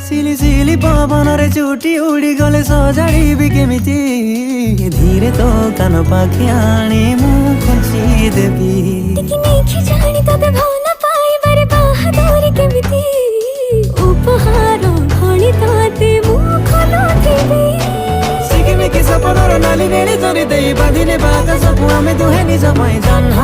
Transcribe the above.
सिली सिली पवनरे चुटी उड़ी गले सजाड़िबी केमिति धीरे तो कान पाखि आनी मु खुंची देबी टिकी नेखि जानी तते भल पाइबारे बाहादुरी केमिति उपहार भली तते मु खोलुथिबी सिकिमिकी सपनर नाली नेली तरी देई बांधिने बाका सबु आमे दुहे निज मै जन्म